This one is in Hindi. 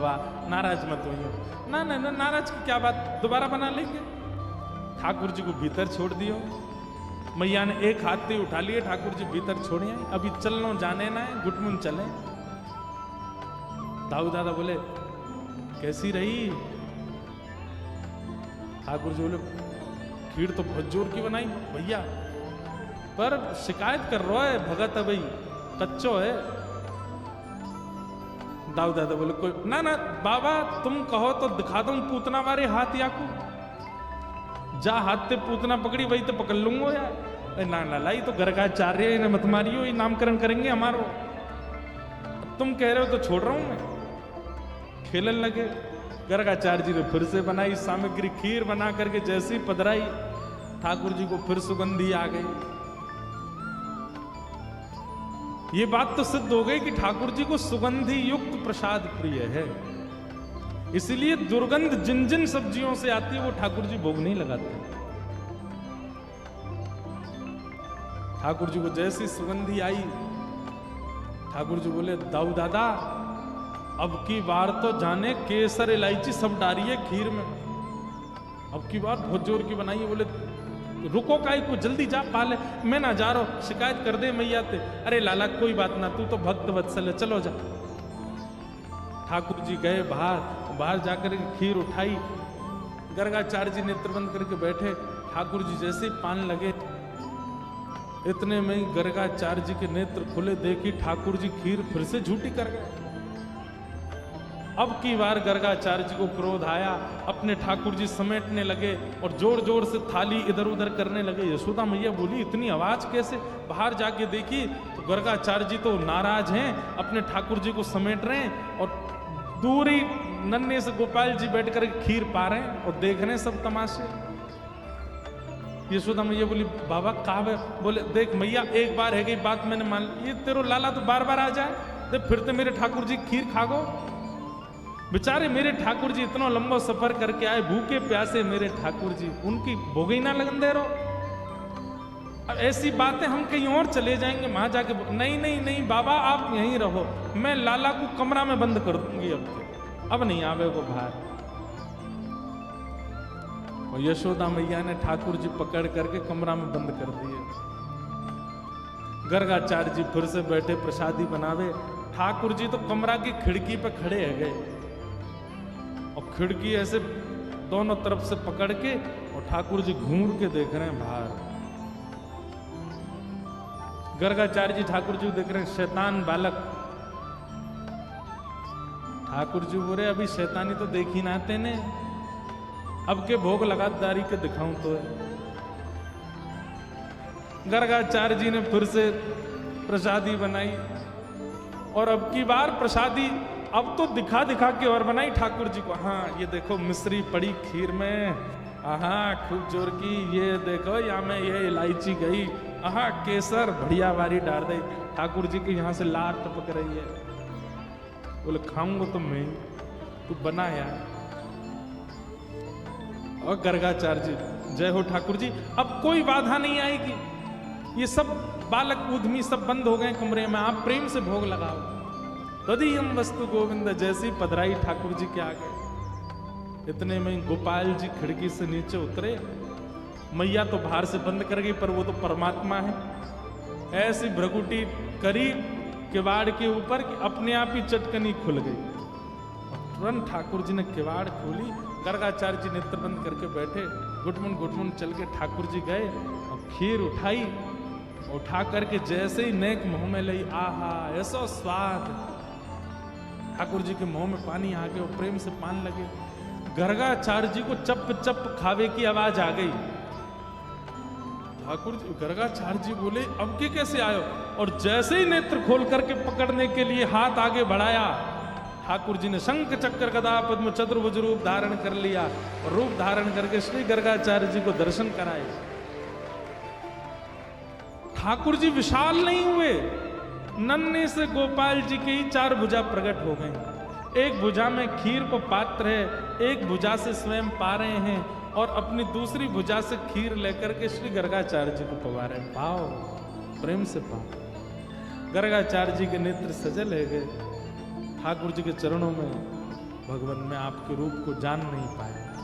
बाबा नाराज मत होइए। ना ना ना, नाराज की क्या बात, दोबारा बना लेंगे। ठाकुर जी को भीतर छोड़ दियो। मैया ने एक हाथ से उठा लिए, ठाकुर जी भीतर छोड़िए, अभी चलनो जाने ना है, गुटमुन चले। दाऊ दादा बोले कैसी रही? ठाकुर जी बोले खीर तो बहुत जोर की बनाई भैया, पर शिकायत कर रहा है भगत है भाई, कच्चो है। दाऊ दादा बोले कोई ना ना बाबा, तुम कहो तो दिखा दूं पूतना मारे हाथ या को, जा हाथ से पूतना पकड़ी वही तो पकड़ लूंगा यार। ना ना लाई तो घर का आचार्य इन्हें मत मारियो, ये नामकरण करेंगे हमारो। तुम कह रहे हो तो छोड़ रहा हूं मैं। खेलने लगे। गर्गाचार्य जी ने फिर से बनाई सामग्री, खीर बना करके जैसी पधराई, ठाकुर जी को फिर सुगंधी आ गई। ये बात तो सिद्ध हो गई कि ठाकुर जी को सुगंधी युक्त प्रसाद प्रिय है, इसलिए दुर्गंध जिन जिन सब्जियों से आती है वो ठाकुर जी भोग नहीं लगाते। ठाकुर जी को जैसी सुगंधी आई, ठाकुर जी बोले दाऊ दादा अब की बार तो जाने केसर इलायची सब डाली है खीर में, अब की बार बहुत जोर की बनाई है। बोले रुको काई को, जल्दी जा पाले, मैं ना जा रहा हूं, शिकायत कर दे मैया ते। अरे लाला कोई बात ना, तू तो भक्त वत्सल है, चलो जा। ठाकुर जी गए बाहर जाकर खीर उठाई, गर्गाचार्य जी नेत्र बंद करके बैठे। ठाकुर जी जैसे ही पान लगे, इतने में ही गर्गाचार्य जी के नेत्र खुले, देखी ठाकुर जी खीर फिर से झूठी कर गए। अब की बार गर्गाचार्य जी को क्रोध आया, अपने ठाकुर जी समेटने लगे और जोर जोर से थाली इधर उधर करने लगे। यशोदा मैया बोली इतनी आवाज कैसे? बाहर जाके देखी तो गर्गाचार्य जी तो नाराज हैं, अपने ठाकुर जी को समेट रहे हैं और दूरी नन्हे से गोपाल जी बैठकर खीर पा रहे हैं और देख रहे हैं सब तमाशे। यशोदा मैया बोली बाबा कहा है? बोले देख मैया एक बार है गई बात मैंने मान ली, ये तेरो लाला तो बार बार आ जाए, देख फिर तो मेरे ठाकुर जी खीर खा गो। बेचारे मेरे ठाकुर जी इतना लंबा सफर करके आए, भूखे प्यासे मेरे ठाकुर जी, उनकी भोग ही ना लगन दे रहो। अब ऐसी बातें हम कहीं और चले जाएंगे, वहां जाके नहीं नहीं नहीं बाबा आप यहीं रहो, मैं लाला को कमरा में बंद कर दूंगी, अब नहीं आवे को बाहर। और यशोदा मैया ने ठाकुर जी पकड़ करके कमरा में बंद कर दिए। गर्गाचार्य जी फिर से बैठे प्रसादी बनावे, ठाकुर जी तो कमरा की खिड़की पे खड़े है गए और खिड़की ऐसे दोनों तरफ से पकड़ के और ठाकुर जी घूर के देख रहे हैं बाहर। गर्गाचार्य जी ठाकुर जी देख रहे हैं, शैतान बालक। ठाकुर जी बोले अभी शैतानी तो देखी ना तेने, अब के भोग लगातारी के दिखाऊं तो है। गर्गाचार्य जी ने फिर से प्रसादी बनाई और अब की बार प्रसादी अब तो दिखा दिखा के और बनाई ठाकुर जी को। हाँ ये देखो मिश्री पड़ी खीर में, हाँ खूब जोर की, ये देखो यहाँ में ये इलायची गई, हाँ केसर बढ़िया वारी डाल दे। ठाकुर जी की यहाँ से लार टपक रही है। बोले खाऊंगा तो मैं, तू बना यार। और गर्गाचार्य जी जय हो ठाकुर जी, अब कोई बाधा नहीं आएगी, ये सब बालक उद्यमी सब बंद हो गए कमरे में, आप प्रेम से भोग लगाओ। तदीयम वस्तु गोविंद, जैसी पधराई ठाकुर जी के आगे, इतने में गोपाल जी खिड़की से नीचे उतरे। मैया तो बाहर से बंद कर गई, पर वो तो परमात्मा है, ऐसी भ्रगुटी करी किवाड़ के ऊपर कि अपने आप ही चटकनी खुल गई। तुरंत ठाकुर जी ने किवाड़ खोली, गर्गाचार्य जी नेत्र बंद करके बैठे, घुटमुन चल के ठाकुर जी गए और खीर उठाई, उठा करके जैसे ही नेक मुंह में ली, आहा ऐसा स्वाद, ठाकुर जी के मुंह में पानी आ गया और प्रेम से पान लगे। गर्गाचार्य जी को चप चप खावे की आवाज आ गई। ठाकुर जी गर्गाचार्य जी बोले अब के कैसे आयो, और जैसे ही नेत्र खोल करके पकड़ने के लिए हाथ आगे बढ़ाया, ठाकुर जी ने शंख चक्र गदा पद्म चतुर्भुज रूप धारण कर लिया और रूप धारण करके श्री गर्गाचार्य जी को दर्शन कराए। ठाकुर जी विशाल नहीं हुए, नन्हे से गोपाल जी की ही चार भुजा प्रकट हो गई। एक भुजा में खीर को पात्र है, एक भुजा से स्वयं पा रहे हैं और अपनी दूसरी भुजा से खीर लेकर के श्री गर्गाचार्य जी को पवा रहे हैं। पाओ प्रेम से पाओ। गर्गाचार्य जी के नेत्र सजल है गए, ठाकुर जी के चरणों में भगवान में आपके रूप को जान नहीं पाए।